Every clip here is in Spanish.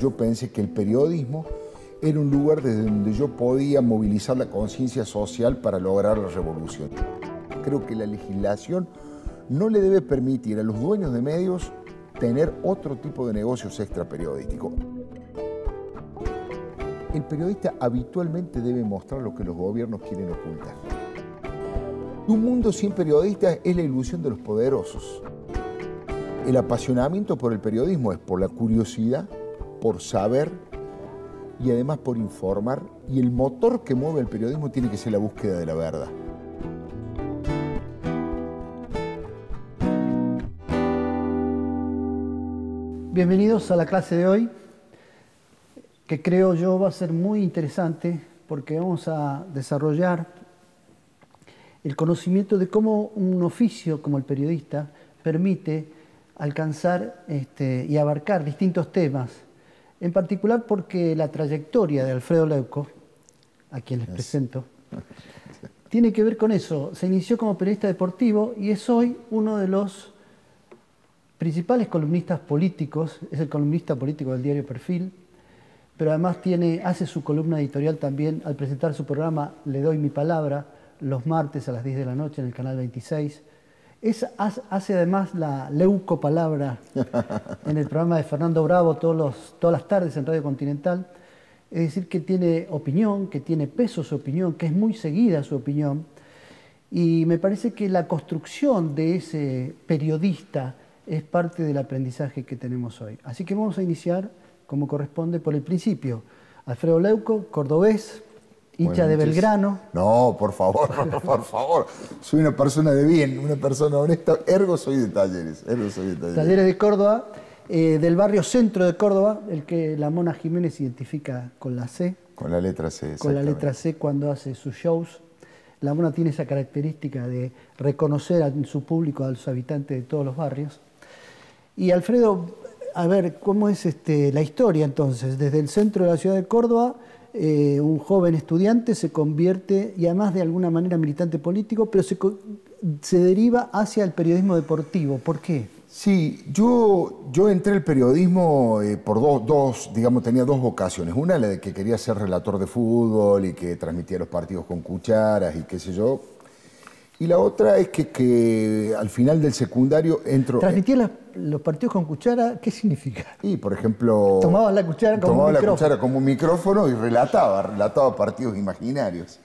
yo pensé que el periodismo era un lugar desde donde yo podía movilizar la conciencia social para lograr la revolución. Creo que la legislación no le debe permitir a los dueños de medios tener otro tipo de negocios extraperiodísticos. El periodista habitualmente debe mostrar lo que los gobiernos quieren ocultar. Un mundo sin periodistas es la ilusión de los poderosos. El apasionamiento por el periodismo es por la curiosidad, por saber y además por informar. Y el motor que mueve el periodismo tiene que ser la búsqueda de la verdad. Bienvenidos a la clase de hoy, que creo yo va a ser muy interesante porque vamos a desarrollar el conocimiento de cómo un oficio como el periodista permite alcanzar y abarcar distintos temas, en particular porque la trayectoria de Alfredo Leuco, a quien les presento, tiene que ver con eso. Se inició como periodista deportivo y es hoy uno de los principales columnistas políticos, es el columnista político del diario Perfil, pero además hace su columna editorial también al presentar su programa Le Doy Mi Palabra, los martes a las 10 de la noche en el canal 26. Hace además la Leuco Palabra en el programa de Fernando Bravo todas las tardes en Radio Continental. Es decir, que tiene opinión, que tiene peso su opinión, que es muy seguida su opinión. Y me parece que la construcción de ese periodista es parte del aprendizaje que tenemos hoy. Así que vamos a iniciar, como corresponde, por el principio. Alfredo Leuco, cordobés, hincha de Belgrano. No, por favor, por favor. Soy una persona de bien, una persona honesta. Ergo soy de Talleres. Talleres de Córdoba, del barrio centro de Córdoba, el que la Mona Jiménez identifica con la C. Con la letra C, con la letra C cuando hace sus shows. La Mona tiene esa característica de reconocer a su público, a los habitantes de todos los barrios. Y Alfredo, a ver, ¿cómo es la historia entonces? Desde el centro de la ciudad de Córdoba, un joven estudiante se convierte, y además de alguna manera militante político, pero se deriva hacia el periodismo deportivo. ¿Por qué? Sí, yo entré al periodismo por tenía dos vocaciones. Una, la de que quería ser relator de fútbol y que transmitía los partidos con cucharas y qué sé yo. Y la otra es que al final del secundario entro... ¿Transmitir los partidos con cuchara? ¿Qué significa? Y, por ejemplo... Tomaba la cuchara como un micrófono y relataba partidos imaginarios.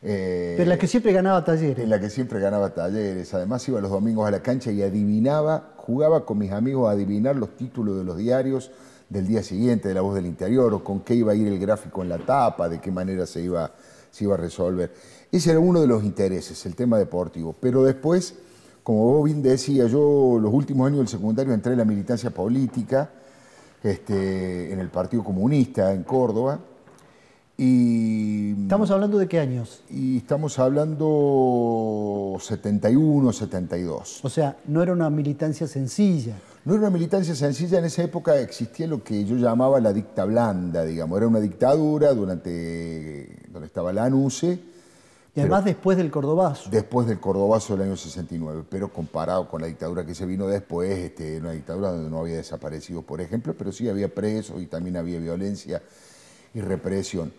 Pero la que siempre ganaba Talleres. En la que siempre ganaba Talleres. Además iba los domingos a la cancha y jugaba con mis amigos a adivinar los títulos de los diarios del día siguiente, de La Voz del Interior, o con qué iba a ir el gráfico en la tapa, de qué manera se iba a resolver. Ese era uno de los intereses, el tema deportivo. Pero después, como vos bien decías, yo los últimos años del secundario entré en la militancia política, en el Partido Comunista en Córdoba. ¿Estamos hablando de qué años? Y estamos hablando 71, 72. O sea, no era una militancia sencilla. No era una militancia sencilla, en esa época existía lo que yo llamaba la dicta blanda, digamos. Era una dictadura donde estaba la ANUCE. Y además después del Cordobazo. Después del Cordobazo del año 69, pero comparado con la dictadura que se vino después, una dictadura donde no había desaparecidos, por ejemplo, pero sí había presos y también había violencia y represión.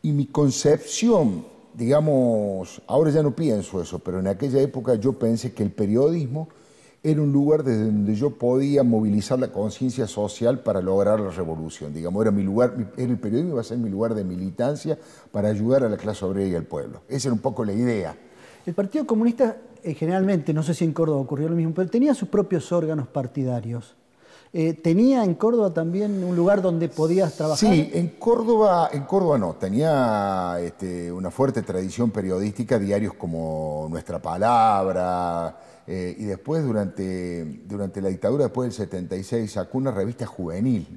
Y mi concepción, digamos, ahora ya no pienso eso, pero en aquella época yo pensé que el periodismo era un lugar desde donde yo podía movilizar la conciencia social para lograr la revolución. Digamos, el periodismo iba a ser mi lugar de militancia para ayudar a la clase obrera y al pueblo. Esa era un poco la idea. El Partido Comunista, generalmente, no sé si en Córdoba ocurrió lo mismo, pero tenía sus propios órganos partidarios. ¿Tenía en Córdoba también un lugar donde podías trabajar? Sí, en Córdoba no. Tenía una fuerte tradición periodística, diarios como Nuestra Palabra, y después, durante la dictadura, después del 76, sacó una revista juvenil.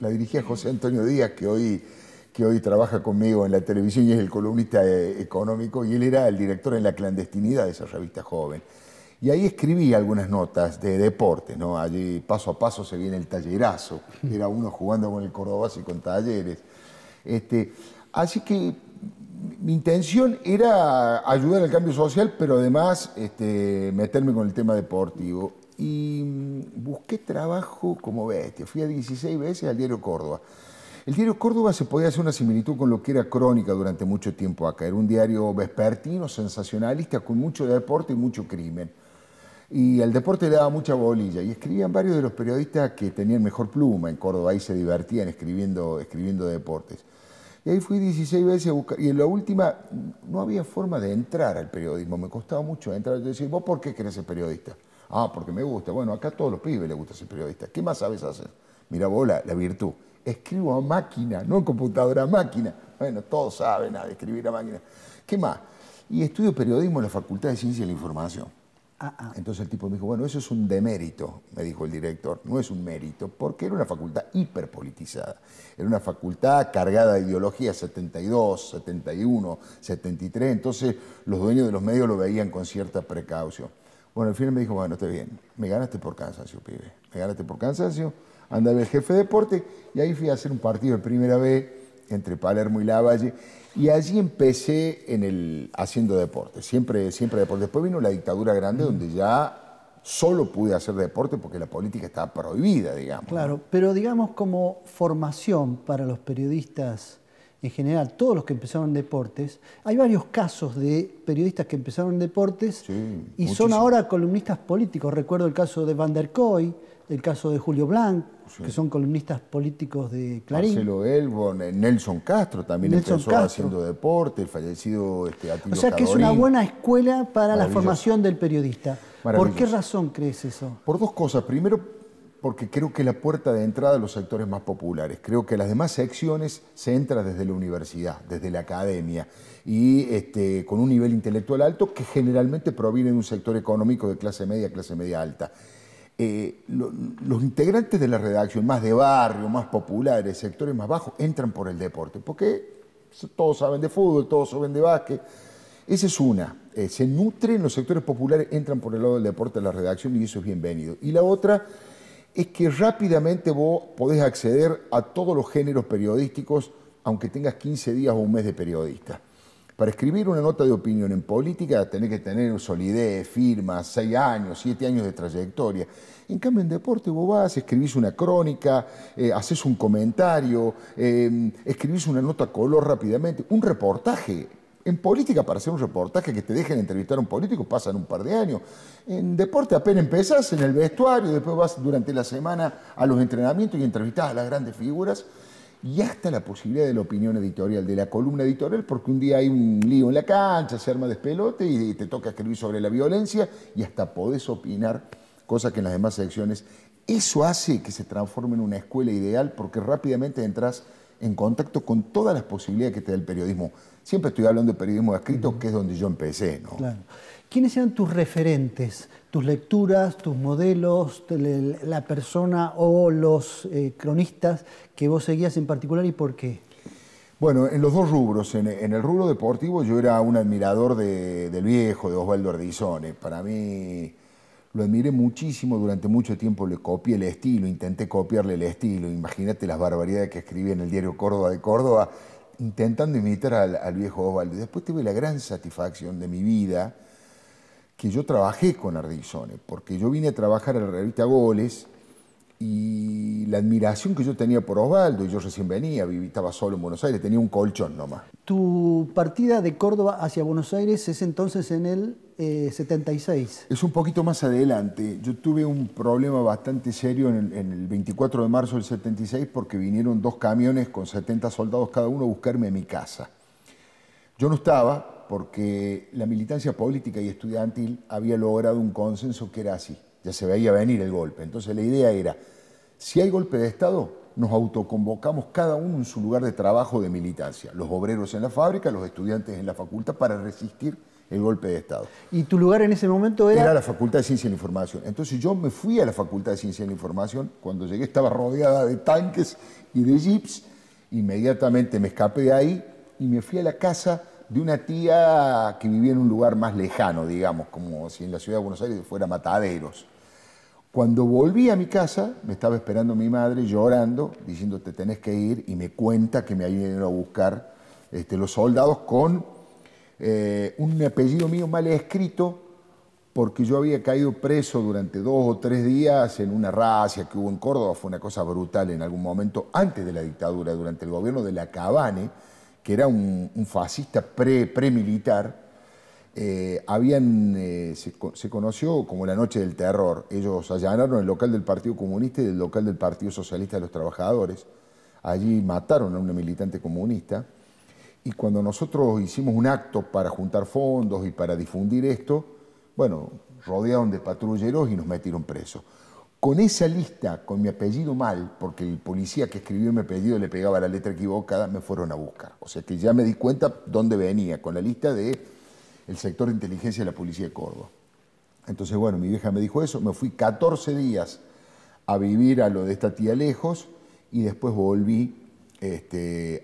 La dirigía José Antonio Díaz, que hoy trabaja conmigo en la televisión y es el columnista económico, y él era el director en la clandestinidad de esa revista joven. Y ahí escribí algunas notas de deporte, ¿no? Allí paso a paso se viene el tallerazo. Era uno jugando con el Cordobazo y con Talleres. Así que mi intención era ayudar al cambio social, pero además meterme con el tema deportivo. y busqué trabajo como bestia. Fui a 16 veces al diario Córdoba. El diario Córdoba se podía hacer una similitud con lo que era Crónica durante mucho tiempo acá. Era un diario vespertino, sensacionalista, con mucho deporte y mucho crimen. Y al deporte le daba mucha bolilla. Y escribían varios de los periodistas que tenían mejor pluma en Córdoba. Ahí se divertían escribiendo deportes. Y ahí fui 16 veces a buscar. Y en la última no había forma de entrar al periodismo. Me costaba mucho entrar. Yo decía, ¿vos por qué querés ser periodista? Ah, porque me gusta. Bueno, acá a todos los pibes les gusta ser periodista. ¿Qué más sabes hacer? Mirá vos la virtud. Escribo a máquina, no en computadora, a máquina. Bueno, todos saben de escribir a máquina. ¿Qué más? Y estudio periodismo en la Facultad de Ciencia de la Información. Entonces el tipo me dijo, bueno, eso es un demérito, me dijo el director, no es un mérito, porque era una facultad hiperpolitizada. Era una facultad cargada de ideología 72, 71, 73, entonces los dueños de los medios lo veían con cierta precaución. Bueno, al final me dijo, bueno, está bien, me ganaste por cansancio, pibe, me ganaste por cansancio, anda a ver el jefe de deporte, y ahí fui a hacer un partido de primera B entre Palermo y Lavalle, y allí empecé haciendo deporte, siempre deporte. Después vino la dictadura grande, donde ya solo pude hacer deporte porque la política estaba prohibida, digamos. Claro, pero digamos como formación para los periodistas en general, todos los que empezaron en deportes, hay varios casos de periodistas que empezaron en deportes y son ahora columnistas políticos. Recuerdo el caso de Van der Kooi, el caso de Julio Blanc, que son columnistas políticos de Clarín. Marcelo Elbon, Nelson Castro también empezó haciendo deporte, el fallecido Atilio O sea que Cadorín. es una buena escuela para la formación del periodista. ¿Por qué razón crees eso? Por dos cosas. Primero, porque creo que es la puerta de entrada a los sectores más populares. Creo que las demás secciones se entra desde la universidad, desde la academia, y con un nivel intelectual alto que generalmente proviene de un sector económico de clase media alta. Los integrantes de la redacción, más de barrio, más populares, sectores más bajos, entran por el deporte, porque todos saben de fútbol, todos saben de básquet. Esa es una. Se nutren los sectores populares, entran por el lado del deporte a la redacción y eso es bienvenido. Y la otra es que rápidamente vos podés acceder a todos los géneros periodísticos, aunque tengas 15 días o un mes de periodista. Para escribir una nota de opinión en política tenés que tener solidez, firma, 6 años, 7 años de trayectoria. En cambio, en deporte vos vas, escribís una crónica, haces un comentario, escribís una nota a color rápidamente, un reportaje. En política, para hacer un reportaje que te dejen entrevistar a un político, pasan un par de años. En deporte apenas empezás en el vestuario, después vas durante la semana a los entrenamientos y entrevistás a las grandes figuras. Y hasta la posibilidad de la opinión editorial, de la columna editorial, porque un día hay un lío en la cancha, se arma despelote y te toca escribir sobre la violencia y hasta podés opinar, cosa que en las demás secciones. Eso hace que se transforme en una escuela ideal porque rápidamente entras en contacto con todas las posibilidades que te da el periodismo. Siempre estoy hablando de periodismo escrito, que es donde yo empecé, ¿no? Claro. ¿Quiénes eran tus referentes, tus lecturas, tus modelos, la persona o los cronistas que vos seguías en particular y por qué? Bueno, en los dos rubros. En el rubro deportivo yo era un admirador del viejo, de Osvaldo Ardizone. Para mí lo admiré muchísimo, durante mucho tiempo le copié el estilo, intenté copiarle el estilo. Imagínate las barbaridades que escribía en el diario Córdoba de Córdoba, intentando imitar al viejo Osvaldo. Y después tuve la gran satisfacción de mi vida que yo trabajé con Ardizone, porque yo vine a trabajar a la revista Goles y la admiración que yo tenía por Osvaldo, y yo recién venía, estaba solo en Buenos Aires, tenía un colchón nomás. Tu partida de Córdoba hacia Buenos Aires es entonces en el 76. Es un poquito más adelante. Yo tuve un problema bastante serio en el 24 de marzo del 76 porque vinieron 2 camiones con 70 soldados cada uno a buscarme a mi casa. Yo no estaba porque la militancia política y estudiantil había logrado un consenso que era así. Ya se veía venir el golpe. Entonces la idea era, si hay golpe de Estado, nos autoconvocamos cada uno en su lugar de trabajo de militancia. Los obreros en la fábrica, los estudiantes en la facultad, para resistir el golpe de Estado. ¿Y tu lugar en ese momento era? Era la Facultad de Ciencia de la Información. Entonces yo me fui a la Facultad de Ciencia de la Información. Cuando llegué estaba rodeada de tanques y de jeeps. Inmediatamente me escapé de ahí y me fui a la casa de una tía que vivía en un lugar más lejano, digamos, como si en la ciudad de Buenos Aires fuera Mataderos. Cuando volví a mi casa, me estaba esperando mi madre llorando, diciendo te tenés que ir, y me cuenta que me habían ido a buscar los soldados con un apellido mío mal escrito, porque yo había caído preso durante 2 o 3 días en una razzia que hubo en Córdoba. Fue una cosa brutal en algún momento, antes de la dictadura, durante el gobierno de Lacabane, que era un fascista premilitar. Se conoció como la Noche del Terror. Ellos allanaron el local del Partido Comunista y el local del Partido Socialista de los Trabajadores. Allí mataron a una militante comunista. Y cuando nosotros hicimos un acto para juntar fondos y para difundir esto, bueno, rodearon de patrulleros y nos metieron presos. Con esa lista, con mi apellido mal, porque el policía que escribió mi apellido le pegaba la letra equivocada, me fueron a buscar. O sea que ya me di cuenta dónde venía, con la lista del sector de inteligencia de la Policía de Córdoba. Entonces, bueno, mi vieja me dijo eso, me fui 14 días a vivir a lo de esta tía lejos y después volví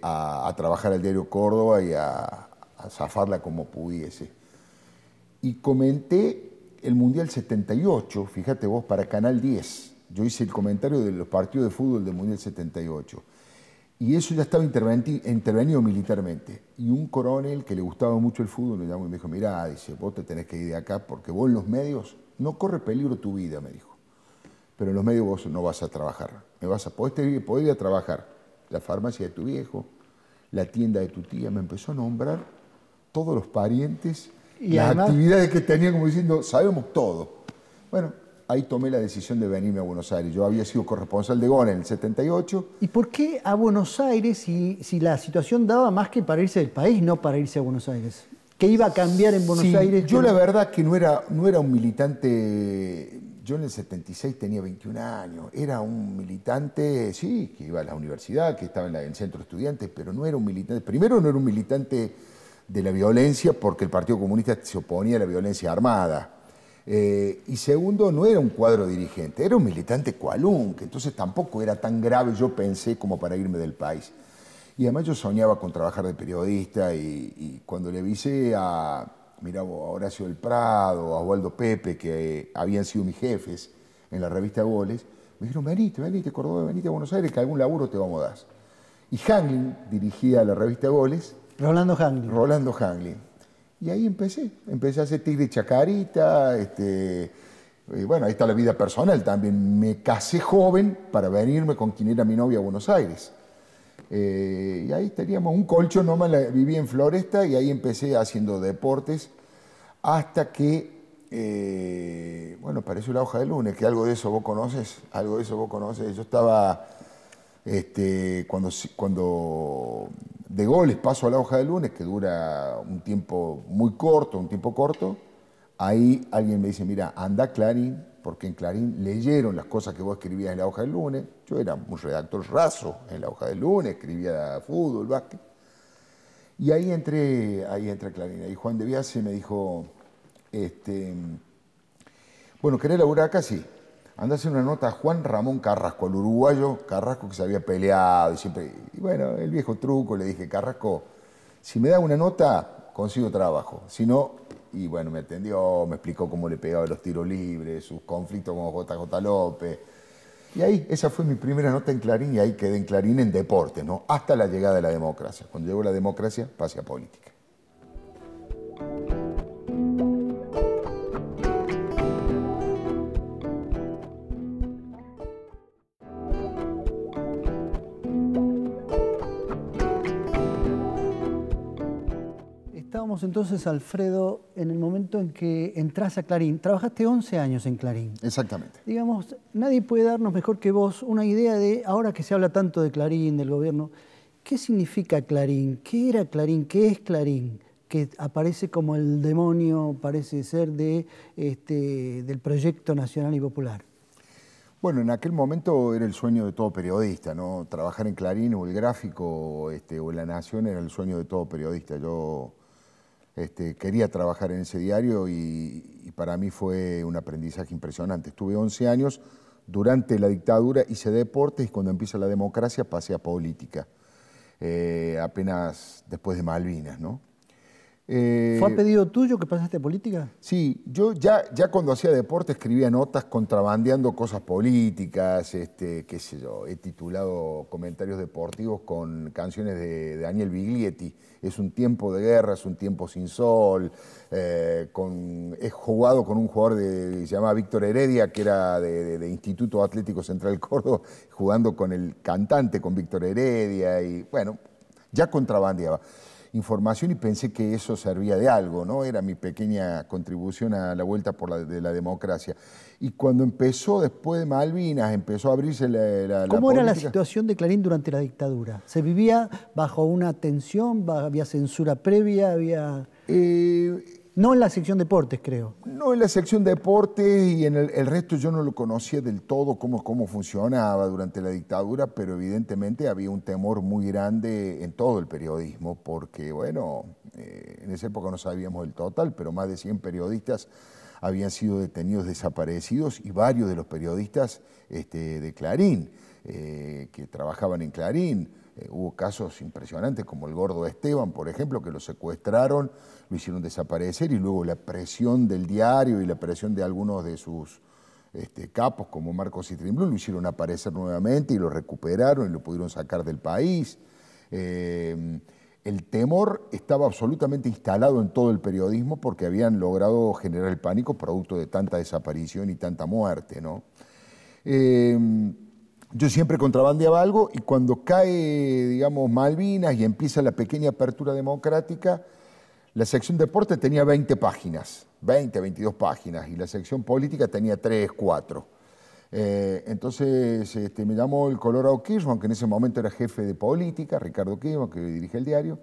a trabajar al diario Córdoba y a zafarla como pudiese. Y comenté el Mundial 78, fíjate vos, para Canal 10. Yo hice el comentario de los partidos de fútbol del Mundial 78. Y eso ya estaba intervenido militarmente. Y un coronel que le gustaba mucho el fútbol me llamó y me dijo, mirá, dice, vos te tenés que ir de acá porque vos en los medios no corre peligro tu vida, me dijo. Pero en los medios vos no vas a trabajar. Podés ir a trabajar la farmacia de tu viejo, la tienda de tu tía. Me empezó a nombrar todos los parientes, y las actividades que tenía, como diciendo, sabemos todo. Bueno, ahí tomé la decisión de venirme a Buenos Aires. Yo había sido corresponsal de GON en el 78. ¿Y por qué a Buenos Aires si la situación daba más que para irse del país, no para irse a Buenos Aires? ¿Qué iba a cambiar en Buenos Aires? Yo la verdad que no era un militante. Yo en el 76 tenía 21 años. Era un militante, sí, que iba a la universidad, que estaba en el centro de estudiantes, pero no era un militante. Primero, no era un militante de la violencia, porque el Partido Comunista se oponía a la violencia armada. Y segundo, no era un cuadro dirigente, era un militante cualún, que entonces tampoco era tan grave, yo pensé, como para irme del país. Y además yo soñaba con trabajar de periodista y cuando le avisé a Horacio del Prado, a Osvaldo Pepe, que habían sido mis jefes en la revista Goles, me dijeron, venite, Córdoba, venite a Buenos Aires, que algún laburo te vamos a dar. Y Hanglin dirigía la revista Goles. Rolando Hanglin. Y ahí empecé a hacer Tigre y Chacarita, bueno, ahí está la vida personal también. Me casé joven para venirme con quien era mi novia a Buenos Aires. Y ahí teníamos un colchón nomás, vivía en Floresta y ahí empecé haciendo deportes hasta que, bueno, apareció La Hoja del Lunes, que algo de eso vos conoces. Yo estaba, cuando de Goles paso a La Hoja del Lunes, que dura un tiempo muy corto, ahí alguien me dice, mira, anda a Clarín, porque en Clarín leyeron las cosas que vos escribías en La Hoja del Lunes. Yo era un redactor raso en La Hoja del Lunes, escribía fútbol, básquet. Y ahí entré a Clarín. Ahí Juan de Biase me dijo, bueno, ¿querés laburar acá? Sí. Andá a hacer una nota a Juan Ramón Carrasco, al uruguayo Carrasco, que se había peleado y siempre. Y bueno, el viejo truco, le dije, Carrasco, si me da una nota, consigo trabajo. Si no, y bueno, me atendió, me explicó cómo le pegaba los tiros libres, sus conflictos con JJ López. Y ahí, esa fue mi primera nota en Clarín, y ahí quedé en Clarín en deportes, ¿no? Hasta la llegada de la democracia. Cuando llegó la democracia, pasé a política. Estábamos entonces, Alfredo, en el momento en que entras a Clarín. Trabajaste 11 años en Clarín. Exactamente. Digamos, nadie puede darnos mejor que vos una idea de, ahora que se habla tanto de Clarín, del gobierno, ¿qué significa Clarín? ¿Qué era Clarín? ¿Qué es Clarín? Que aparece como el demonio, parece ser, del proyecto nacional y popular. Bueno, en aquel momento era el sueño de todo periodista, ¿no? Trabajar en Clarín o El Gráfico o en La Nación era el sueño de todo periodista. Yo quería trabajar en ese diario y para mí fue un aprendizaje impresionante. Estuve 11 años, durante la dictadura hice deportes y cuando empieza la democracia pasé a política, apenas después de Malvinas, ¿no? ¿Fue a pedido tuyo que pasaste a política? Sí, yo ya cuando hacía deporte escribía notas contrabandeando cosas políticas, qué sé yo, he titulado comentarios deportivos con canciones de Daniel Biglietti, Es un tiempo de guerra, es un tiempo sin sol, he jugado con un jugador que se llama Víctor Heredia, que era de Instituto Atlético Central Córdoba, jugando con el cantante, con Víctor Heredia, y bueno, ya contrabandeaba información y pensé que eso servía de algo, ¿no? Era mi pequeña contribución a la vuelta de la democracia. Y cuando empezó, después de Malvinas, empezó a abrirse la ¿Cómo era la política. situación de Clarín durante la dictadura? ¿Se vivía bajo una tensión? ¿Había censura previa? No en la sección deportes, creo. No en la sección deportes y en el resto yo no lo conocía del todo cómo funcionaba durante la dictadura, pero evidentemente había un temor muy grande en todo el periodismo, porque bueno, en esa época no sabíamos el total, pero más de 100 periodistas habían sido detenidos, desaparecidos, y varios de los periodistas de Clarín, que trabajaban en Clarín. Hubo casos impresionantes como el Gordo Esteban, por ejemplo, que lo secuestraron, lo hicieron desaparecer y luego la presión del diario y la presión de algunos de sus capos como Marcos Citrimblú lo hicieron aparecer nuevamente y lo recuperaron y lo pudieron sacar del país. El temor estaba absolutamente instalado en todo el periodismo porque habían logrado generar el pánico producto de tanta desaparición y tanta muerte, ¿no? Yo siempre contrabandeaba algo y cuando cae, digamos, Malvinas y empieza la pequeña apertura democrática, la sección deporte tenía 20 páginas, 20, 22 páginas, y la sección política tenía 3, 4. Entonces me llamó el Colorado Kirchman, que en ese momento era jefe de política, Ricardo Kirchman, que dirige el diario.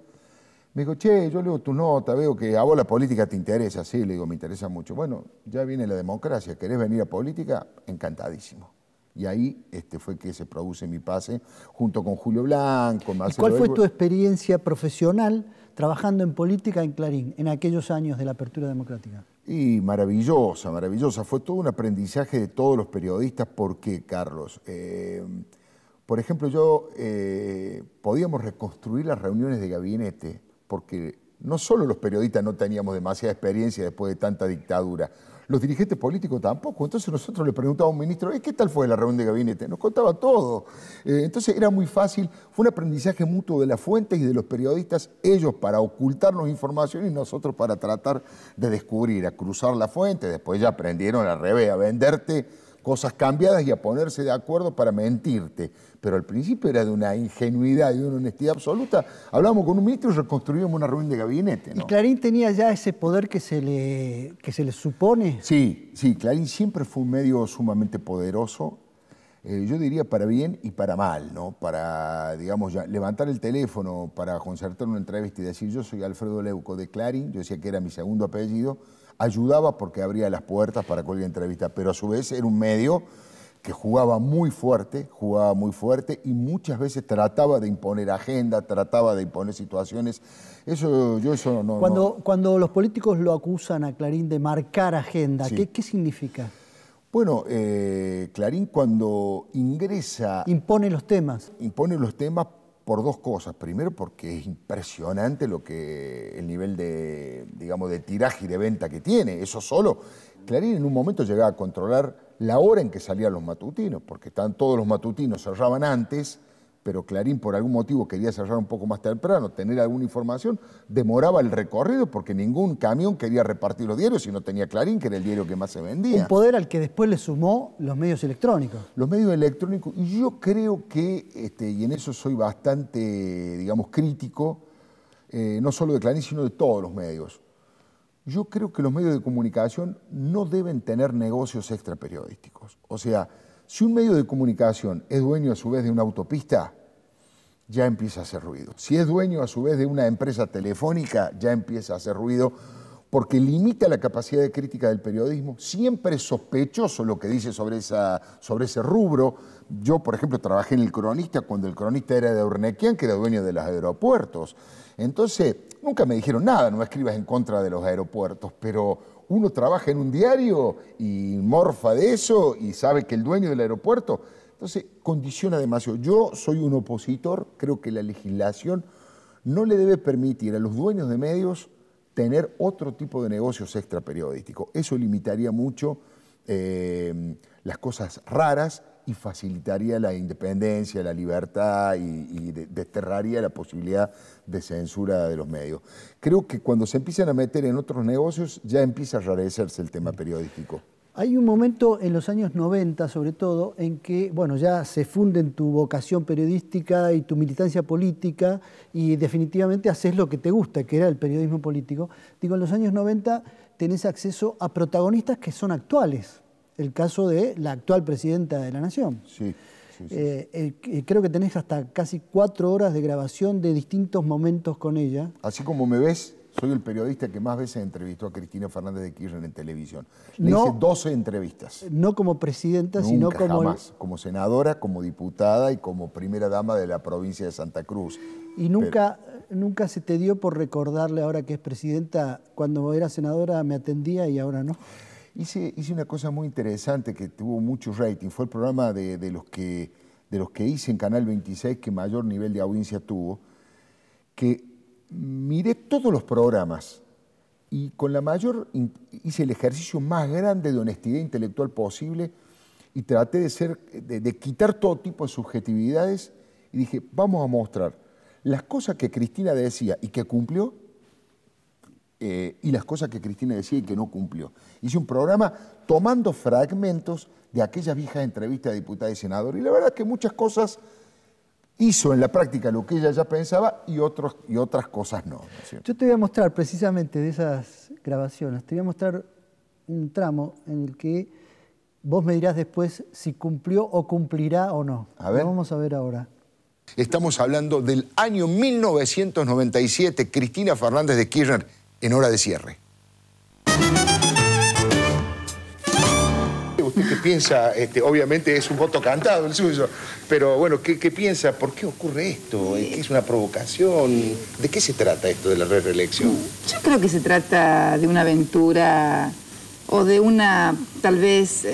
Me dijo, che, yo leo tu nota, veo que a vos la política te interesa. Sí, le digo, me interesa mucho. Bueno, ya viene la democracia, ¿querés venir a política? Encantadísimo. Y ahí fue que se produce mi pase, junto con Julio Blanco, Marcelo. ¿Y cuál fue tu experiencia profesional trabajando en política en Clarín, en aquellos años de la apertura democrática? Y maravillosa, maravillosa. Fue todo un aprendizaje de todos los periodistas. ¿Por qué, Carlos? Por ejemplo, podíamos reconstruir las reuniones de gabinete, porque no solo los periodistas no teníamos demasiada experiencia después de tanta dictadura, los dirigentes políticos tampoco. Entonces nosotros le preguntábamos a un ministro, ¿qué tal fue la reunión de gabinete? Nos contaba todo. Entonces era muy fácil, fue un aprendizaje mutuo de las fuentes y de los periodistas, ellos para ocultarnos información y nosotros para tratar de descubrir, a cruzar la fuente. Después ya aprendieron al revés, a venderte cosas cambiadas y a ponerse de acuerdo para mentirte. Pero al principio era de una ingenuidad y de una honestidad absoluta. Hablábamos con un ministro y reconstruíamos una reunión de gabinete, ¿no? ¿Y Clarín tenía ya ese poder que se le supone? Sí, Clarín siempre fue un medio sumamente poderoso, yo diría para bien y para mal, ¿no? Para, digamos, ya, levantar el teléfono para concertar una entrevista y decir yo soy Alfredo Leuco de Clarín, yo decía que era mi segundo apellido, ayudaba porque abría las puertas para cualquier entrevista, pero a su vez era un medio que jugaba muy fuerte y muchas veces trataba de imponer agenda, trataba de imponer situaciones. Eso no... Cuando los políticos lo acusan a Clarín de marcar agenda, Sí. ¿qué significa? Bueno, Clarín cuando ingresa... Impone los temas. Impone los temas por dos cosas. Primero, porque es impresionante el nivel de, digamos, de tiraje y de venta que tiene. Eso solo. Clarín en un momento llegaba a controlar la hora en que salían los matutinos, porque todos los matutinos cerraban antes, pero Clarín por algún motivo quería cerrar un poco más temprano, tener alguna información, demoraba el recorrido porque ningún camión quería repartir los diarios si no tenía Clarín, que era el diario que más se vendía. Un poder al que después le sumó los medios electrónicos. Los medios electrónicos, y yo creo que, y en eso soy bastante, digamos, crítico, no solo de Clarín, sino de todos los medios. Yo creo que los medios de comunicación no deben tener negocios extraperiodísticos. O sea, si un medio de comunicación es dueño a su vez de una autopista, ya empieza a hacer ruido. Si es dueño a su vez de una empresa telefónica, ya empieza a hacer ruido porque limita la capacidad de crítica del periodismo. Siempre es sospechoso lo que dice sobre ese rubro. Yo, por ejemplo, trabajé en El Cronista cuando El Cronista era de Urnequian, que era dueño de los aeropuertos. Entonces, nunca me dijeron nada, no escribas en contra de los aeropuertos, pero uno trabaja en un diario y morfa de eso y sabe que el dueño del aeropuerto, entonces condiciona demasiado. Yo soy un opositor, creo que la legislación no le debe permitir a los dueños de medios tener otro tipo de negocios extra periodísticos. Eso limitaría mucho las cosas raras y facilitaría la independencia, la libertad y desterraría la posibilidad de censura de los medios. Creo que cuando se empiezan a meter en otros negocios ya empieza a rarecerse el tema periodístico. Hay un momento en los años 90, sobre todo, en que, bueno, ya se funden tu vocación periodística y tu militancia política y definitivamente haces lo que te gusta, que era el periodismo político. Digo, en los años 90 tenés acceso a protagonistas que son actuales. El caso de la actual presidenta de la Nación. Sí. Creo que tenés hasta casi 4 horas de grabación de distintos momentos con ella. Así como me ves, soy el periodista que más veces entrevistó a Cristina Fernández de Kirchner en televisión. Le hice 12 entrevistas. No como presidenta, nunca, sino como... jamás. Como senadora, como diputada y como primera dama de la provincia de Santa Cruz. Y nunca se te dio por recordarle ahora que es presidenta, cuando era senadora me atendía y ahora no. Hice una cosa muy interesante que tuvo mucho rating. Fue el programa de los que hice en Canal 26 que mayor nivel de audiencia tuvo, que miré todos los programas y con la mayor hice el ejercicio más grande de honestidad intelectual posible y traté de quitar todo tipo de subjetividades y dije, vamos a mostrar las cosas que Cristina decía y que cumplió y las cosas que Cristina decía y que no cumplió. Hice un programa tomando fragmentos de aquellas viejas entrevistas de diputados y senadores y la verdad es que muchas cosas hizo en la práctica lo que ella ya pensaba y otras cosas no. Yo te voy a mostrar precisamente de esas grabaciones, te voy a mostrar un tramo en el que vos me dirás después si cumplió o cumplirá o no. A ver. Lo vamos a ver ahora. Estamos hablando del año 1997, Cristina Fernández de Kirchner en hora de cierre. ¿Usted qué piensa? Obviamente es un voto cantado el suyo, pero bueno, ¿qué piensa? ¿Por qué ocurre esto? ¿Qué es una provocación? ¿De qué se trata esto de la reelección? Yo creo que se trata de una aventura o de una, tal vez,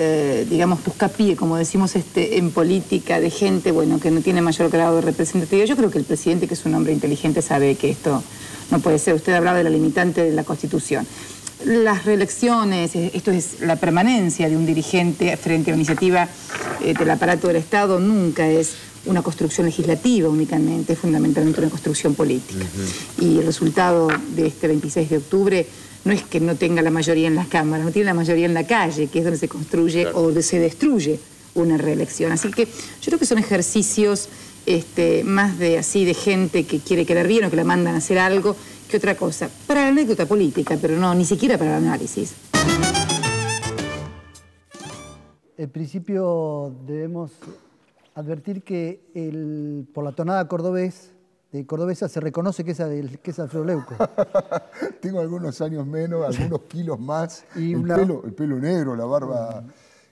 digamos, buscapié, como decimos en política, de gente, bueno, que no tiene mayor grado de representatividad. Yo creo que el presidente, que es un hombre inteligente, sabe que esto no puede ser. Usted hablaba de la limitante de la Constitución. Las reelecciones, esto es la permanencia de un dirigente frente a una iniciativa del aparato del Estado, nunca es una construcción legislativa únicamente, es fundamentalmente una construcción política. Y el resultado de este 26 de octubre no es que no tenga la mayoría en las cámaras, no tiene la mayoría en la calle, que es donde se construye claro, o donde se destruye una reelección. Así que yo creo que son ejercicios más de gente que quiere quedar bien o que la mandan a hacer algo, que otra cosa. Para la anécdota política, pero no, ni siquiera para el análisis. En principio debemos advertir que por la tonada cordobesa se reconoce que es Alfredo Leuco. Tengo algunos años menos, algunos kilos más, y el pelo negro, la barba.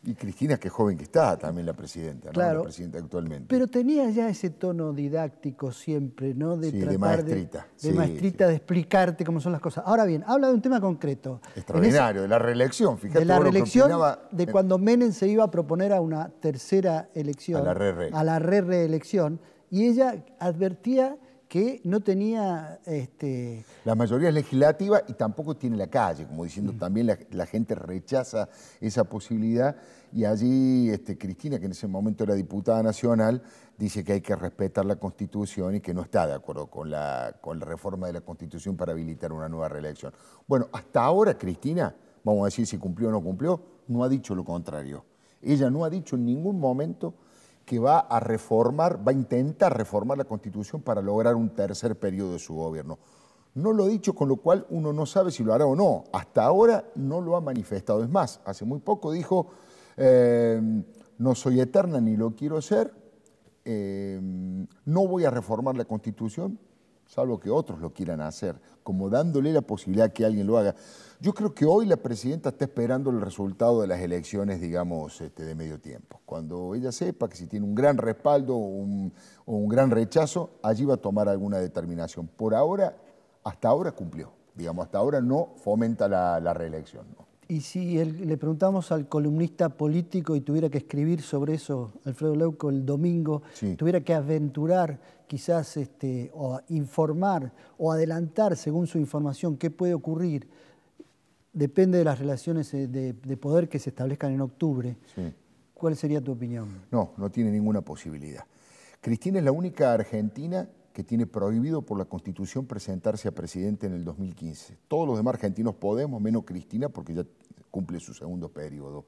Y Cristina, qué joven que está, también la presidenta, ¿no? Claro, la presidenta actualmente. Pero tenía ya ese tono didáctico siempre, ¿no? De maestrita. De maestrita, de explicarte cómo son las cosas. Ahora bien, habla de un tema concreto. Extraordinario, de la reelección, fíjate. De la reelección, de cuando Menem se iba a proponer a una tercera elección. A la reelección. Y ella advertía que no tenía... La mayoría es legislativa y tampoco tiene la calle, como diciendo también la gente rechaza esa posibilidad y allí Cristina, que en ese momento era diputada nacional, dice que hay que respetar la Constitución y que no está de acuerdo con la reforma de la Constitución para habilitar una nueva reelección. Bueno, hasta ahora Cristina, vamos a decir si cumplió o no cumplió, no ha dicho lo contrario. Ella no ha dicho en ningún momento que va a intentar reformar la Constitución para lograr un tercer periodo de su gobierno. No lo ha dicho, con lo cual uno no sabe si lo hará o no. Hasta ahora no lo ha manifestado. Es más, hace muy poco dijo, no soy eterna ni lo quiero ser, no voy a reformar la Constitución, salvo que otros lo quieran hacer, como dándole la posibilidad que alguien lo haga. Yo creo que hoy la presidenta está esperando el resultado de las elecciones, digamos, de medio tiempo. Cuando ella sepa que si tiene un gran respaldo o un gran rechazo, allí va a tomar alguna determinación. Por ahora, hasta ahora cumplió. Digamos, hasta ahora no fomenta la reelección, ¿no? Y si le preguntamos al columnista político y tuviera que escribir sobre eso, Alfredo Leuco, el domingo, Sí. tuviera que aventurar, quizás o informar o adelantar según su información qué puede ocurrir, depende de las relaciones de poder que se establezcan en octubre. Sí. ¿Cuál sería tu opinión? No, no tiene ninguna posibilidad. Cristina es la única argentina que tiene prohibido por la Constitución presentarse a presidente en el 2015. Todos los demás argentinos podemos, menos Cristina, porque ya cumple su segundo periodo.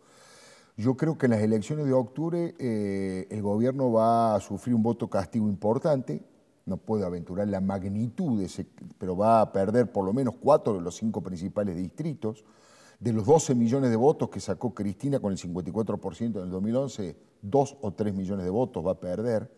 Yo creo que en las elecciones de octubre el gobierno va a sufrir un voto castigo importante. No puedo aventurar la magnitud de ese, pero va a perder por lo menos 4 de los 5 principales distritos. De los 12 millones de votos que sacó Cristina con el 54% en el 2011, 2 o 3 millones de votos va a perder.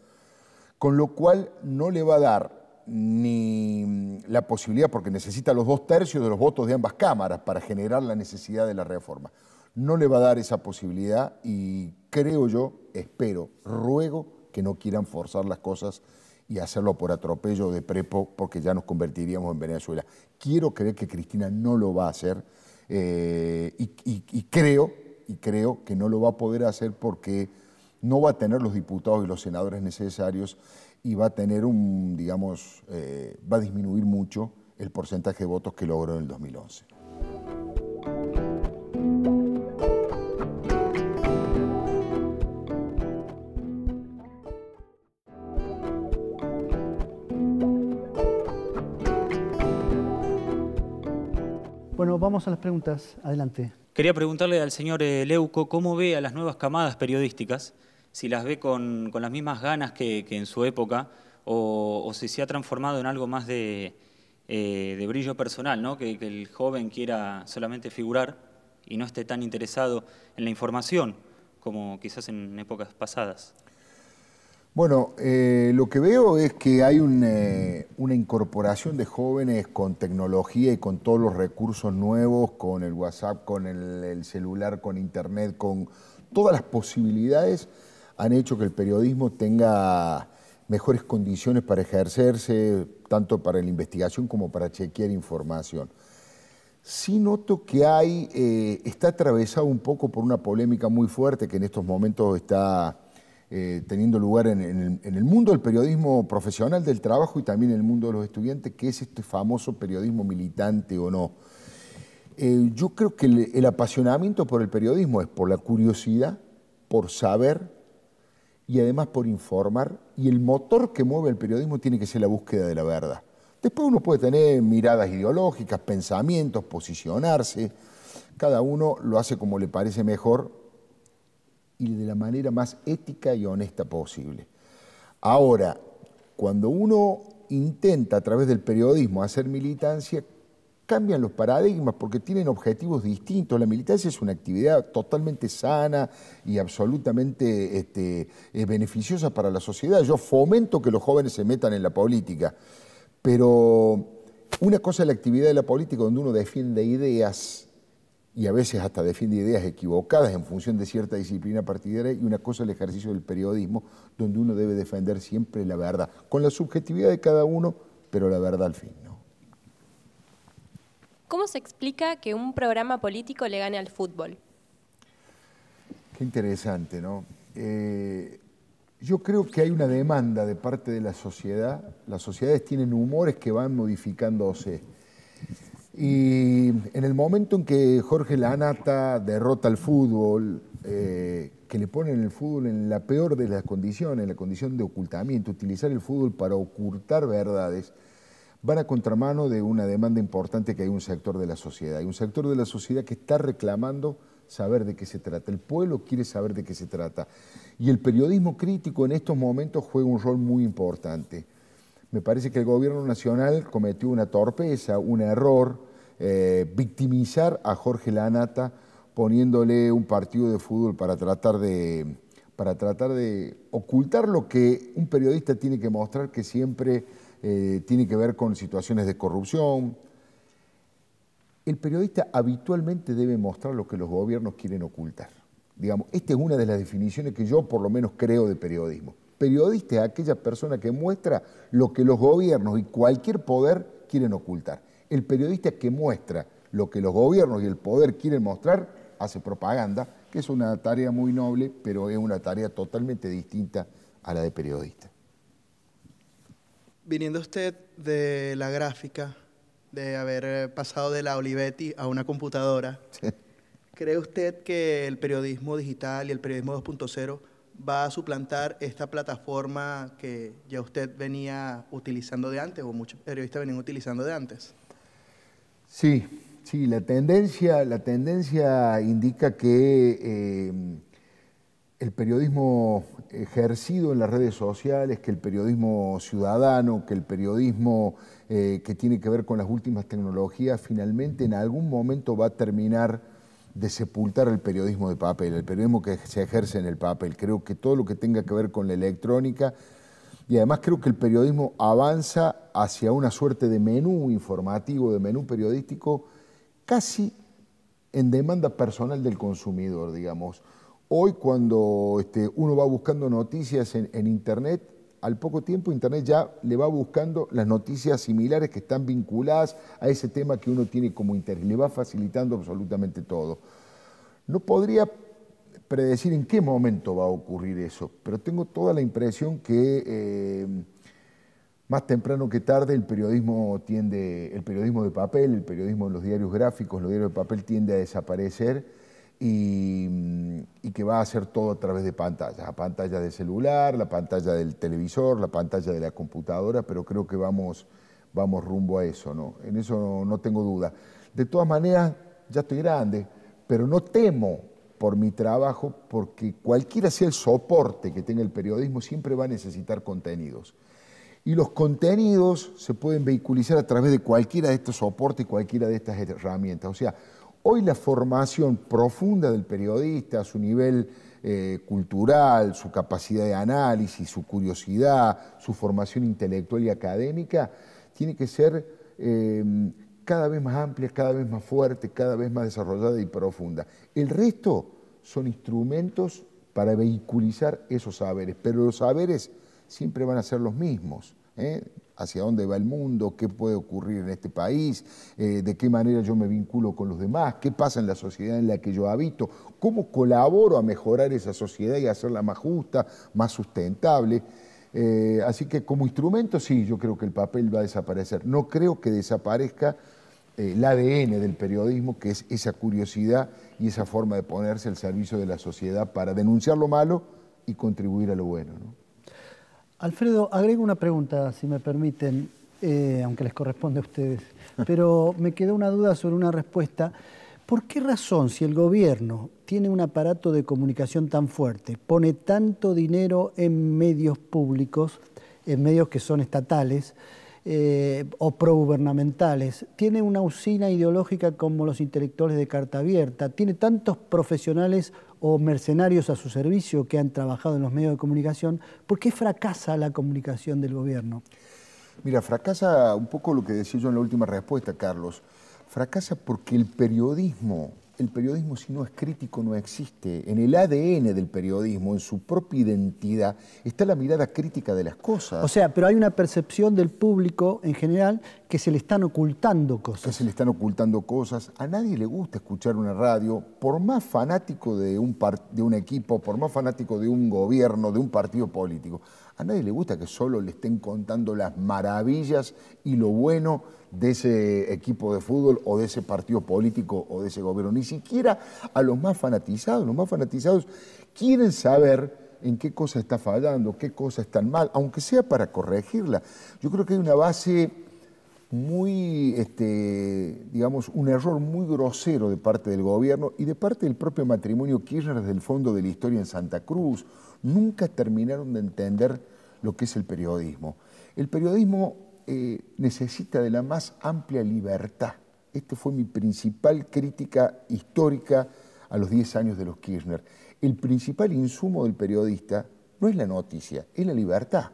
Con lo cual no le va a dar ni la posibilidad, porque necesita los 2/3 de los votos de ambas cámaras para generar la necesidad de la reforma. No le va a dar esa posibilidad y creo yo, espero, ruego que no quieran forzar las cosas y hacerlo por atropello de prepo, porque ya nos convertiríamos en Venezuela. Quiero creer que Cristina no lo va a hacer y creo que no lo va a poder hacer porque no va a tener los diputados y los senadores necesarios y va a tener va a disminuir mucho el porcentaje de votos que logró en el 2011. Bueno, vamos a las preguntas. Adelante. Quería preguntarle al señor Leuco cómo ve a las nuevas camadas periodísticas, si las ve con las mismas ganas que en su época, o si se ha transformado en algo más de brillo personal, ¿no? Que el joven quiera solamente figurar y no esté tan interesado en la información como quizás en épocas pasadas. Bueno, lo que veo es que hay una incorporación de jóvenes con tecnología y con todos los recursos nuevos, con el WhatsApp, con el celular, con internet, con todas las posibilidades, han hecho que el periodismo tenga mejores condiciones para ejercerse, tanto para la investigación como para chequear información. Sí noto que está atravesado un poco por una polémica muy fuerte que en estos momentos está teniendo lugar en el mundo del periodismo profesional del trabajo y también en el mundo de los estudiantes, que es este famoso periodismo militante o no. Yo creo que el apasionamiento por el periodismo es por la curiosidad, por saber y además por informar, y el motor que mueve el periodismo tiene que ser la búsqueda de la verdad. Después uno puede tener miradas ideológicas, pensamientos, posicionarse, cada uno lo hace como le parece mejor y de la manera más ética y honesta posible. Ahora, cuando uno intenta a través del periodismo hacer militancia, cambian los paradigmas porque tienen objetivos distintos. La militancia es una actividad totalmente sana y absolutamente beneficiosa para la sociedad. Yo fomento que los jóvenes se metan en la política, pero una cosa es la actividad de la política donde uno defiende ideas y a veces hasta defiende ideas equivocadas en función de cierta disciplina partidaria, y una cosa es el ejercicio del periodismo, donde uno debe defender siempre la verdad, con la subjetividad de cada uno, pero la verdad al fin, ¿no? ¿Cómo se explica que un programa político le gane al fútbol? Qué interesante, ¿no? Yo creo que hay una demanda de parte de la sociedad. Las sociedades tienen humores que van modificándose. Y en el momento en que Jorge Lanata derrota al fútbol, que le ponen el fútbol en la peor de las condiciones, en la condición de ocultamiento, utilizar el fútbol para ocultar verdades, van a contramano de una demanda importante que hay un sector de la sociedad. Hay un sector de la sociedad que está reclamando saber de qué se trata. El pueblo quiere saber de qué se trata. Y el periodismo crítico en estos momentos juega un rol muy importante. Me parece que el gobierno nacional cometió una torpeza, un error, victimizar a Jorge Lanata poniéndole un partido de fútbol para tratar de ocultar lo que un periodista tiene que mostrar, que siempre tiene que ver con situaciones de corrupción. El periodista habitualmente debe mostrar lo que los gobiernos quieren ocultar. Digamos, esta es una de las definiciones que yo por lo menos creo de periodismo. Periodista es aquella persona que muestra lo que los gobiernos y cualquier poder quieren ocultar. El periodista que muestra lo que los gobiernos y el poder quieren mostrar, hace propaganda, que es una tarea muy noble, pero es una tarea totalmente distinta a la de periodista. Viniendo usted de la gráfica, de haber pasado de la Olivetti a una computadora, Sí. ¿cree usted que el periodismo digital y el periodismo 2.0 va a suplantar esta plataforma que ya usted venía utilizando de antes, o muchos periodistas venían utilizando de antes? Sí, sí, la tendencia indica que el periodismo ejercido en las redes sociales, que el periodismo ciudadano, que el periodismo que tiene que ver con las últimas tecnologías, finalmente en algún momento va a terminar de sepultar el periodismo de papel, el periodismo que se ejerce en el papel. Creo que todo lo que tenga que ver con la electrónica, y además creo que el periodismo avanza hacia una suerte de menú informativo, de menú periodístico, casi en demanda personal del consumidor, digamos. Hoy cuando uno va buscando noticias en Internet, al poco tiempo Internet ya le va buscando las noticias similares que están vinculadas a ese tema que uno tiene como interés, le va facilitando absolutamente todo. No podría predecir en qué momento va a ocurrir eso, pero tengo toda la impresión que más temprano que tarde el periodismo de papel, el periodismo en los diarios gráficos, los diarios de papel tiende a desaparecer y que va a hacer todo a través de pantallas, la pantalla de celular, la pantalla del televisor, la pantalla de la computadora, pero creo que vamos rumbo a eso, ¿no? En eso no tengo duda. De todas maneras, ya estoy grande, pero no temo por mi trabajo, porque cualquiera sea el soporte que tenga el periodismo, siempre va a necesitar contenidos. Y los contenidos se pueden vehiculizar a través de cualquiera de estos soportes, cualquiera de estas herramientas. O sea, hoy la formación profunda del periodista, su nivel cultural, su capacidad de análisis, su curiosidad, su formación intelectual y académica, tiene que ser cada vez más amplia, cada vez más fuerte, cada vez más desarrollada y profunda. El resto son instrumentos para vehiculizar esos saberes, pero los saberes siempre van a ser los mismos, hacia dónde va el mundo, qué puede ocurrir en este país, de qué manera yo me vinculo con los demás, qué pasa en la sociedad en la que yo habito, cómo colaboro a mejorar esa sociedad y hacerla más justa, más sustentable. Así que como instrumento sí, yo creo que el papel va a desaparecer. No creo que desaparezca el ADN del periodismo, que es esa curiosidad y esa forma de ponerse al servicio de la sociedad para denunciar lo malo y contribuir a lo bueno, ¿no? Alfredo, agrego una pregunta, si me permiten, aunque les corresponde a ustedes, pero me quedó una duda sobre una respuesta. ¿Por qué razón, si el gobierno tiene un aparato de comunicación tan fuerte, pone tanto dinero en medios públicos, en medios que son estatales o progubernamentales, tiene una usina ideológica como los intelectuales de carta abierta, tiene tantos profesionales o mercenarios a su servicio que han trabajado en los medios de comunicación, ¿por qué fracasa la comunicación del gobierno? Mira, fracasa un poco lo que decía yo en la última respuesta, Carlos. Fracasa porque el periodismo si no es crítico no existe. En el ADN del periodismo, en su propia identidad, está la mirada crítica de las cosas. O sea, pero hay una percepción del público en general que se le están ocultando cosas. Que se le están ocultando cosas. A nadie le gusta escuchar una radio, por más fanático de un equipo, por más fanático de un gobierno, de un partido político. A nadie le gusta que solo le estén contando las maravillas y lo bueno de ese equipo de fútbol o de ese partido político o de ese gobierno. Ni siquiera a los más fanatizados. Los más fanatizados quieren saber en qué cosa está fallando, qué cosa está mal, aunque sea para corregirla. Yo creo que hay una base muy, digamos, un error muy grosero de parte del gobierno y de parte del propio matrimonio Kirchner desde el fondo de la historia en Santa Cruz. Nunca terminaron de entender lo que es el periodismo. El periodismo necesita de la más amplia libertad. Esta fue mi principal crítica histórica a los 10 años de los Kirchner. El principal insumo del periodista no es la noticia, es la libertad.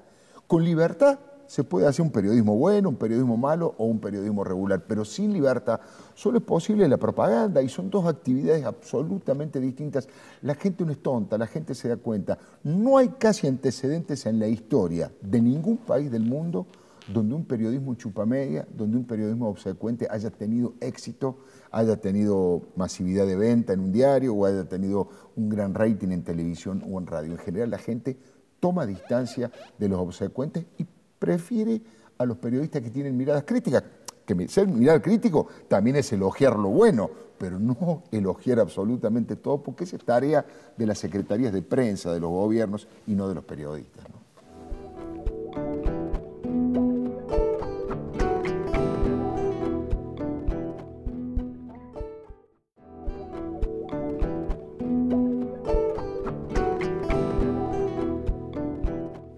Con libertad se puede hacer un periodismo bueno, un periodismo malo o un periodismo regular, pero sin libertad solo es posible la propaganda y son dos actividades absolutamente distintas. La gente no es tonta, la gente se da cuenta. No hay casi antecedentes en la historia de ningún país del mundo donde un periodismo chupamedia, donde un periodismo obsecuente haya tenido éxito, haya tenido masividad de venta en un diario o haya tenido un gran rating en televisión o en radio. En general la gente toma distancia de los obsecuentes y prefiere a los periodistas que tienen miradas críticas. Que ser mirar crítico también es elogiar lo bueno, pero no elogiar absolutamente todo, porque esa es tarea de las secretarías de prensa, de los gobiernos y no de los periodistas, ¿no?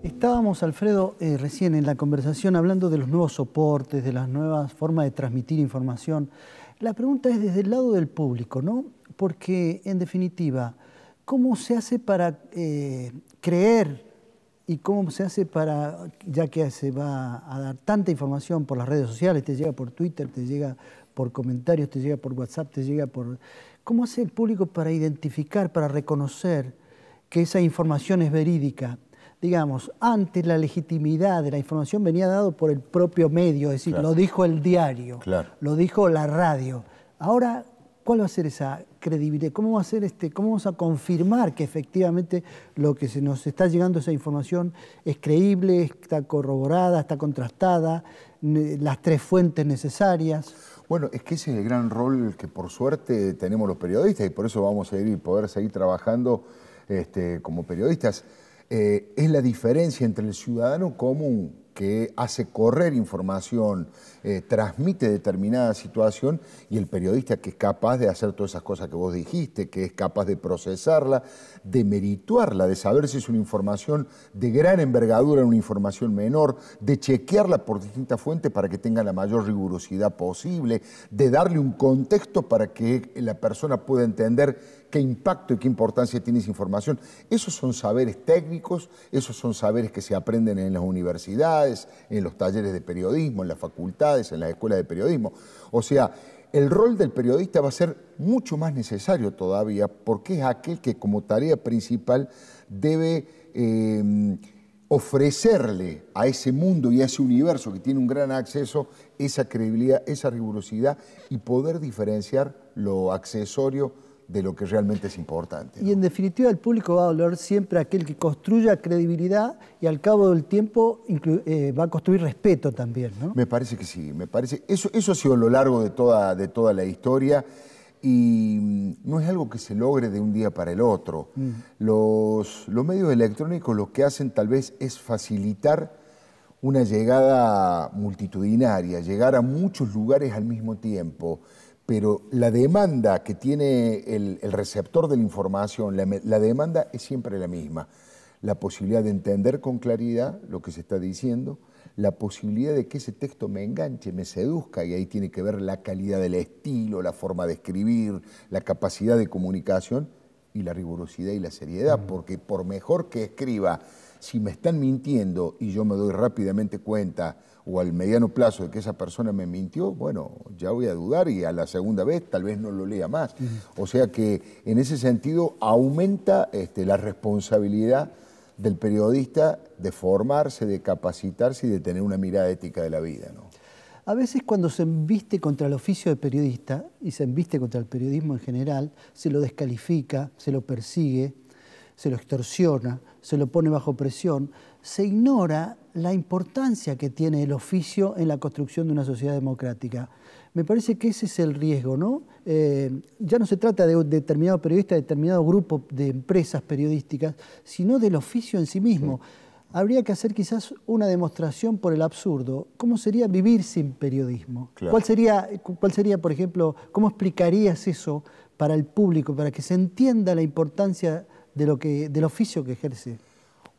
Estábamos, Alfredo, recién en la conversación hablando de los nuevos soportes, de las nuevas formas de transmitir información. La pregunta es desde el lado del público, ¿no? Porque, en definitiva, ¿cómo se hace para creer y cómo se hace para, ya que se va a dar tanta información por las redes sociales, te llega por Twitter, te llega por comentarios, te llega por WhatsApp, te llega por... ¿Cómo hace el público para identificar, para reconocer que esa información es verídica? Digamos, antes la legitimidad de la información venía dado por el propio medio, es decir, claro, lo dijo el diario, claro, lo dijo la radio. Ahora, ¿cuál va a ser esa credibilidad? ¿Cómo va a ser cómo vamos a confirmar que efectivamente lo que se nos está llegando, esa información, es creíble, está corroborada, está contrastada, las tres fuentes necesarias? Bueno, es que ese es el gran rol que por suerte tenemos los periodistas y por eso vamos a poder seguir trabajando como periodistas. Es la diferencia entre el ciudadano común que hace correr información, transmite determinada situación, y el periodista que es capaz de hacer todas esas cosas que vos dijiste, que es capaz de procesarla, de merituarla, de saber si es una información de gran envergadura o una información menor, de chequearla por distintas fuentes para que tenga la mayor rigurosidad posible, de darle un contexto para que la persona pueda entender qué impacto y qué importancia tiene esa información. Esos son saberes técnicos, esos son saberes que se aprenden en las universidades, en los talleres de periodismo, en las facultades, en las escuelas de periodismo. O sea, el rol del periodista va a ser mucho más necesario todavía, porque es aquel que como tarea principal debe ofrecerle a ese mundo y a ese universo que tiene un gran acceso esa credibilidad, esa rigurosidad y poder diferenciar lo accesorio de lo que realmente es importante, ¿no? Y en definitiva el público va a valorar siempre a aquel que construya credibilidad y al cabo del tiempo va a construir respeto también, ¿no? Me parece que sí, eso ha sido a lo largo de toda la historia y no es algo que se logre de un día para el otro. Los medios electrónicos lo que hacen tal vez es facilitar una llegada multitudinaria, llegar a muchos lugares al mismo tiempo. Pero la demanda que tiene el receptor de la información, la demanda es siempre la misma. La posibilidad de entender con claridad lo que se está diciendo, la posibilidad de que ese texto me enganche, me seduzca, y ahí tiene que ver la calidad del estilo, la forma de escribir, la capacidad de comunicación y la rigurosidad y la seriedad, porque por mejor que escriba, si me están mintiendo y yo me doy rápidamente cuenta o al mediano plazo de que esa persona me mintió, bueno, ya voy a dudar y a la segunda vez tal vez no lo lea más. O sea que en ese sentido aumenta la responsabilidad del periodista de formarse, de capacitarse y de tener una mirada ética de la vida, ¿no? A veces cuando se embiste contra el oficio de periodista y se embiste contra el periodismo en general, se lo descalifica, se lo persigue, se lo extorsiona, se lo pone bajo presión, se ignora la importancia que tiene el oficio en la construcción de una sociedad democrática. Me parece que ese es el riesgo, ¿no? Ya no se trata de un determinado periodista, de determinado grupo de empresas periodísticas, sino del oficio en sí mismo. Habría que hacer quizás una demostración por el absurdo. ¿Cómo sería vivir sin periodismo? Claro. ¿Cuál sería, por ejemplo, cómo explicarías eso para el público, para que se entienda la importancia del oficio que ejerce?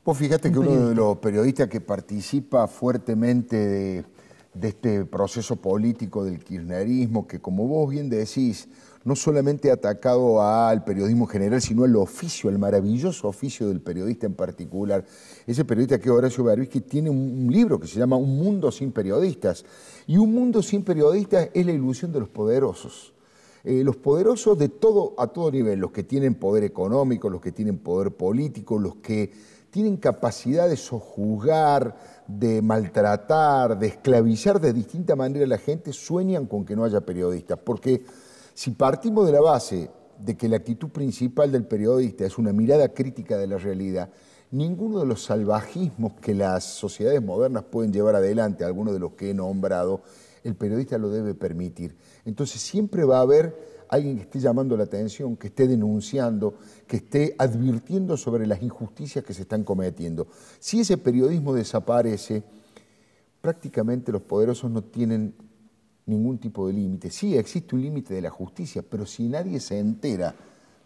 Vos fíjate que uno de los periodistas que participa fuertemente de este proceso político del kirchnerismo, que como vos bien decís, no solamente ha atacado al periodismo en general, sino al oficio, al maravilloso oficio del periodista en particular. Ese periodista que es Horacio Berbisky tiene un libro que se llama Un mundo sin periodistas. Y un mundo sin periodistas es la ilusión de los poderosos. Los poderosos a todo nivel, los que tienen poder económico, los que tienen poder político, los que tienen capacidad de sojuzgar, de maltratar, de esclavizar de distinta manera a la gente, sueñan con que no haya periodistas. Porque si partimos de la base de que la actitud principal del periodista es una mirada crítica de la realidad, ninguno de los salvajismos que las sociedades modernas pueden llevar adelante, algunos de los que he nombrado, el periodista lo debe permitir. Entonces siempre va a haber alguien que esté llamando la atención, que esté denunciando, que esté advirtiendo sobre las injusticias que se están cometiendo. Si ese periodismo desaparece, prácticamente los poderosos no tienen ningún tipo de límite. Sí, existe un límite de la justicia, pero si nadie se entera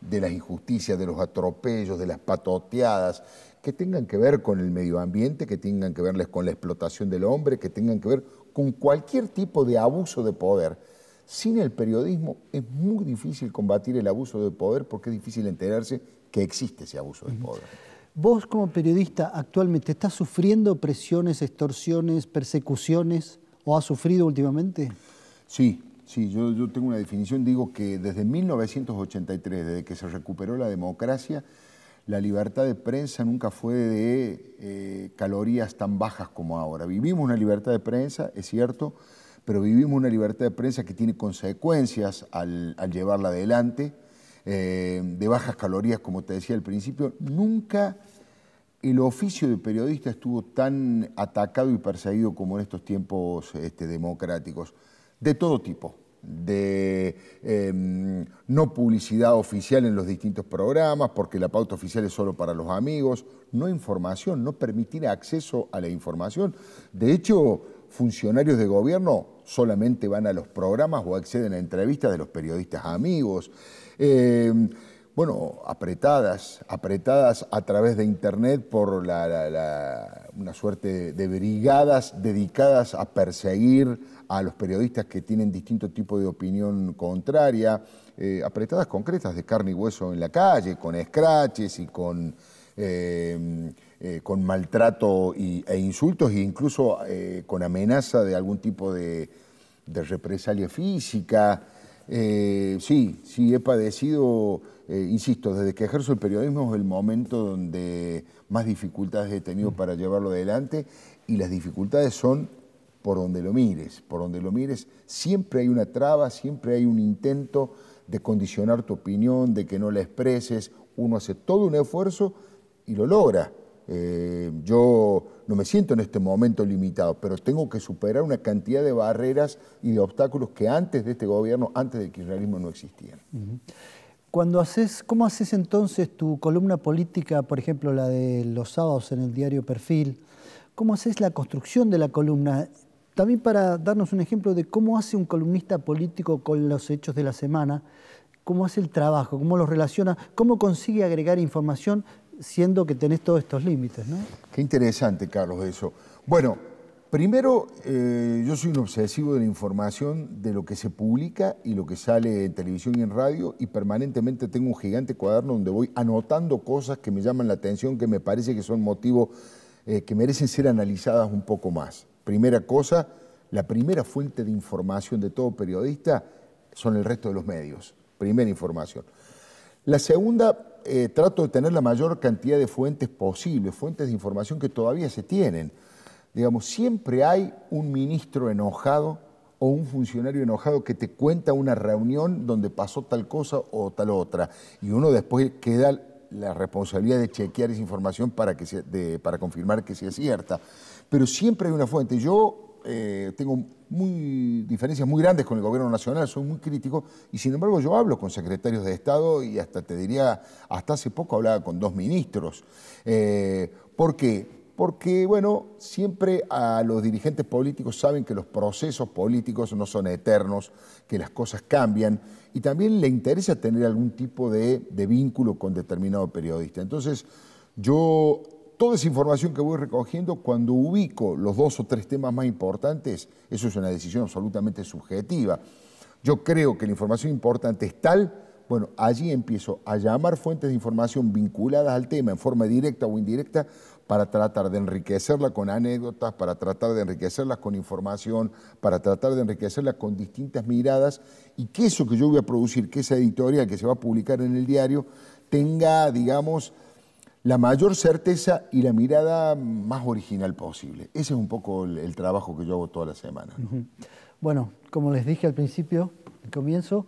de las injusticias, de los atropellos, de las patoteadas, que tengan que ver con el medio ambiente, que tengan que ver con la explotación del hombre, que tengan que ver con cualquier tipo de abuso de poder. Sin el periodismo es muy difícil combatir el abuso de poder porque es difícil enterarse que existe ese abuso de poder. Vos como periodista actualmente, ¿estás sufriendo presiones, extorsiones, persecuciones o has sufrido últimamente? Sí, yo tengo una definición, digo que desde 1983, desde que se recuperó la democracia, la libertad de prensa nunca fue de calorías tan bajas como ahora. Vivimos una libertad de prensa, es cierto, pero vivimos una libertad de prensa que tiene consecuencias al llevarla adelante, de bajas calorías, como te decía al principio. Nunca el oficio de periodista estuvo tan atacado y perseguido como en estos tiempos democráticos, de todo tipo. De no publicidad oficial en los distintos programas, porque la pauta oficial es solo para los amigos, no información, no permitir acceso a la información. De hecho, funcionarios de gobierno solamente van a los programas o acceden a entrevistas de los periodistas amigos. Bueno, apretadas a través de internet por una suerte de brigadas dedicadas a perseguir a los periodistas que tienen distinto tipo de opinión contraria, apretadas concretas de carne y hueso en la calle, con escraches y con maltrato e insultos e incluso con amenaza de algún tipo de represalia física. Sí, he padecido, insisto, desde que ejerzo el periodismo es el momento donde más dificultades he tenido para llevarlo adelante, y las dificultades son por donde lo mires, siempre hay una traba, siempre hay un intento de condicionar tu opinión, de que no la expreses. Uno hace todo un esfuerzo y lo logra. Yo no me siento en este momento limitado, pero tengo que superar una cantidad de barreras y de obstáculos que antes de este gobierno, antes del kirchnerismo, no existían. ¿Cómo haces entonces tu columna política, por ejemplo, la de los sábados en el diario Perfil? ¿Cómo haces la construcción de la columna? También para darnos un ejemplo de cómo hace un columnista político con los hechos de la semana, cómo hace el trabajo, cómo los relaciona, cómo consigue agregar información siendo que tenés todos estos límites, ¿no? Qué interesante, Carlos, eso. Bueno, primero, yo soy un obsesivo de la información, de lo que se publica y lo que sale en televisión y en radio, y permanentemente tengo un gigante cuaderno donde voy anotando cosas que me llaman la atención, que me parece que son motivos que merecen ser analizadas un poco más. Primera cosa, la primera fuente de información de todo periodista son el resto de los medios. Primera información. La segunda, trato de tener la mayor cantidad de fuentes posibles, fuentes de información que todavía se tienen. Digamos, siempre hay un ministro enojado o un funcionario enojado que te cuenta una reunión donde pasó tal cosa o tal otra, y uno después queda la responsabilidad de chequear esa información para confirmar que sea cierta. Pero siempre hay una fuente. Yo tengo diferencias muy grandes con el gobierno nacional, soy muy crítico, y sin embargo yo hablo con secretarios de Estado y hasta te diría, hasta hace poco hablaba con 2 ministros. ¿Por qué? Porque, bueno, siempre a los dirigentes políticos saben que los procesos políticos no son eternos, que las cosas cambian, y también le interesa tener algún tipo de vínculo con determinado periodista. Entonces, yo, toda esa información que voy recogiendo, cuando ubico los 2 o 3 temas más importantes, eso es una decisión absolutamente subjetiva. Yo creo que la información importante es tal, bueno, allí empiezo a llamar fuentes de información vinculadas al tema en forma directa o indirecta para tratar de enriquecerla con anécdotas, para tratar de enriquecerlas con información, para tratar de enriquecerla con distintas miradas, y que eso que yo voy a producir, que esa editorial que se va a publicar en el diario, tenga, digamos, la mayor certeza y la mirada más original posible. Ese es un poco el trabajo que yo hago toda la semana, ¿no? Bueno, como les dije al principio, al comienzo,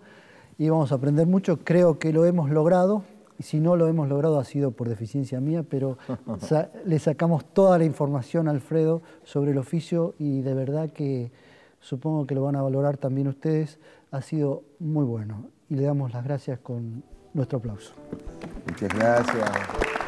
íbamos a aprender mucho. Creo que lo hemos logrado. Y si no lo hemos logrado ha sido por deficiencia mía, pero le sacamos toda la información a Alfredo sobre el oficio y de verdad que supongo que lo van a valorar también ustedes. Ha sido muy bueno y le damos las gracias con nuestro aplauso. Muchas gracias.